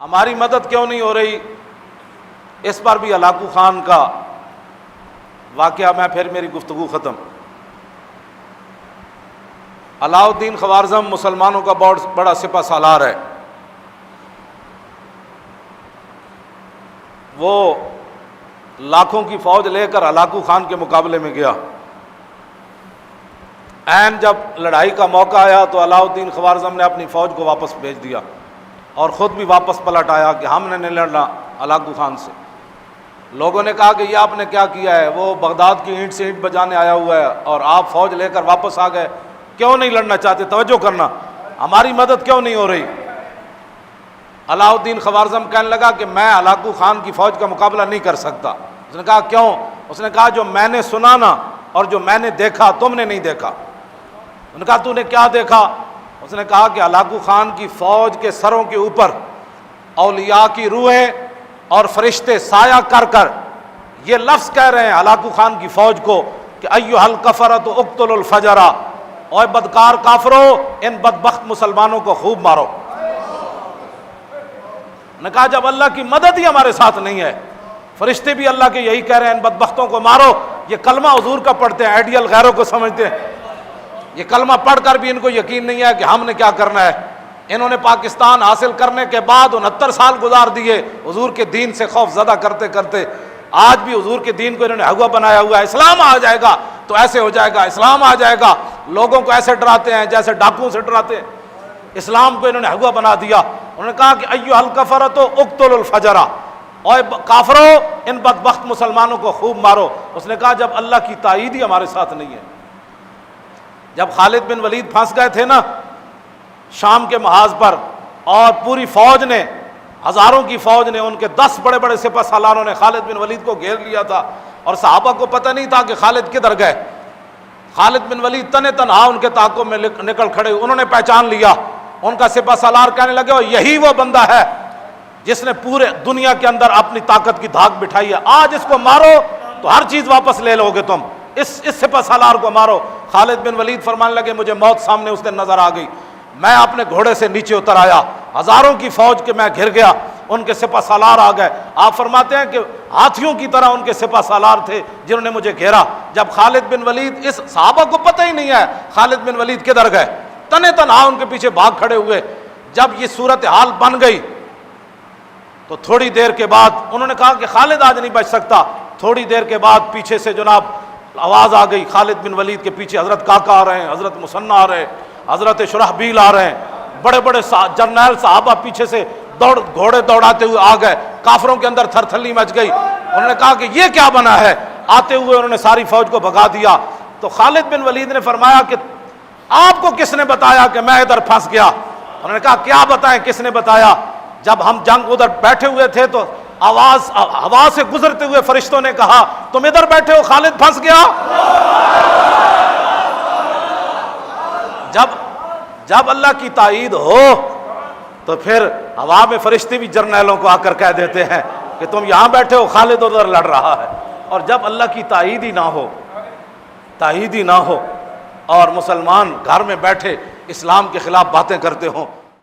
ہماری مدد کیوں نہیں ہو رہی؟ اس پر بھی ہلاکو خان کا واقعہ، میں پھر میری گفتگو ختم۔ علاء الدین خوارزم مسلمانوں کا بہت بڑا سپہ سالار ہے۔ وہ لاکھوں کی فوج لے کر ہلاکو خان کے مقابلے میں گیا۔ عین جب لڑائی کا موقع آیا تو علاء الدین خوارزم نے اپنی فوج کو واپس بھیج دیا اور خود بھی واپس پلٹ آیا کہ ہم نے نہیں لڑنا ہلاکو خان سے۔ لوگوں نے کہا کہ یہ آپ نے کیا کیا ہے؟ وہ بغداد کی اینٹ سے اینٹ بجانے آیا ہوا ہے اور آپ فوج لے کر واپس آ گئے، کیوں نہیں لڑنا چاہتے؟ توجہ کرنا، ہماری مدد کیوں نہیں ہو رہی؟ علاء الدین خوارزم کہنے لگا کہ میں ہلاکو خان کی فوج کا مقابلہ نہیں کر سکتا۔ اس نے کہا کیوں؟ اس نے کہا جو میں نے سنا نا اور جو میں نے دیکھا تم نے نہیں دیکھا۔ انہوں نے کہا تو نے کیا دیکھا؟ اس نے کہا کہ ہلاکو خان کی فوج کے سروں کے اوپر اولیاء کی روحیں اور فرشتے سایہ کر کر یہ لفظ کہہ رہے ہیں ہلاکو خان کی فوج کو کہ ایھا الکفرۃ اقتلوا الفجر، اوے بدکار کافرو ان بدبخت مسلمانوں کو خوب مارو۔ نے کہا جب اللہ کی مدد ہی ہمارے ساتھ نہیں ہے، فرشتے بھی اللہ کے یہی کہہ رہے ہیں ان بدبختوں کو مارو۔ یہ کلمہ حضور کا پڑھتے ہیں، آئیڈیل غیروں کو سمجھتے ہیں، یہ کلمہ پڑھ کر بھی ان کو یقین نہیں ہے کہ ہم نے کیا کرنا ہے۔ انہوں نے پاکستان حاصل کرنے کے بعد 69 سال گزار دیے حضور کے دین سے خوف زدہ کرتے کرتے، آج بھی حضور کے دین کو انہوں نے ہوا بنایا ہوا ہے۔ اسلام آ جائے گا تو ایسے ہو جائے گا، اسلام آ جائے گا، لوگوں کو ایسے ڈراتے ہیں جیسے ڈاکوؤں سے ڈراتے ہیں۔ اسلام کو انہوں نے ہوا بنا دیا۔ انہوں نے کہا کہ ایھا الکفرۃ اقتلوا الفجر، اوے کافرو ان بدبخت مسلمانوں کو خوب مارو۔ اس نے کہا جب اللہ کی تائید ہی ہمارے ساتھ نہیں ہے۔ جب خالد بن ولید پھنس گئے تھے نا شام کے محاذ پر، اور پوری فوج نے، ہزاروں کی فوج نے، ان کے 10 بڑے بڑے سپہ سالاروں نے خالد بن ولید کو گھیر لیا تھا، اور صحابہ کو پتہ نہیں تھا کہ خالد کدھر گئے۔ خالد بن ولید تنے تنہا ان کے تعاقب میں نکل کھڑے، انہوں نے پہچان لیا۔ ان کا سپہ سالار کہنے لگے یہی وہ بندہ ہے جس نے پورے دنیا کے اندر اپنی طاقت کی دھاک بٹھائی ہے، آج اس کو مارو تو ہر چیز واپس لے لو گے تم، اس سپہ سالار کو مارو۔ خالد بن ولید فرمانے لگے مجھے موت سامنے اس دن نظر آ گئی، میں اپنے گھوڑے سے نیچے اتر آیا، ہزاروں کی فوج کے میں گھر گیا، ان کے سپہ سالار آ گئے۔ آپ فرماتے ہیں کہ ہاتھیوں کی طرح ان کے سپہ سالار تھے جنہوں نے مجھے گھیرا۔ جب خالد بن ولید، اس صحابہ کو پتہ ہی نہیں ہے خالد بن ولید کدھر گئے، تنے تنہا ان کے پیچھے بھاگ کھڑے ہوئے۔ جب یہ صورتحال بن گئی تو تھوڑی دیر کے بعد انہوں نے کہا کہ خالد آج نہیں بچ سکتا۔ تھوڑی دیر کے بعد پیچھے سے جناب آواز آ گئی، خالد بن ولید کے پیچھے حضرت کاکا آ رہے ہیں، حضرت مثنیٰ آ رہے ہیں، حضرت شرحبیل آ رہے ہیں، بڑے بڑے جرنیل صحابہ پیچھے سے گھوڑے دوڑاتے ہوئے آ گئے۔ کافروں کے اندر تھر تھلی مچ گئی۔ انہوں نے کہا کہ یہ کیا بنا ہے؟ آتے ہوئے انہوں نے ساری فوج کو بھگا دیا۔ تو خالد بن ولید نے فرمایا کہ آپ کو کس نے بتایا کہ میں ادھر پھنس گیا؟ انہوں نے کہا کیا بتائیں، کس نے بتایا؟ جب ہم جنگ ادھر بیٹھے ہوئے تھے تو آواز ہوا سے گزرتے ہوئے فرشتوں نے کہا تم ادھر بیٹھے ہو، خالد پھنس گیا۔ جب اللہ کی تائید ہو تو پھر ہوا میں فرشتے بھی جرنیلوں کو آ کر کہہ دیتے ہیں کہ تم یہاں بیٹھے ہو، خالد ادھر لڑ رہا ہے۔ اور جب اللہ کی تائید ہی نہ ہو اور مسلمان گھر میں بیٹھے اسلام کے خلاف باتیں کرتے ہوں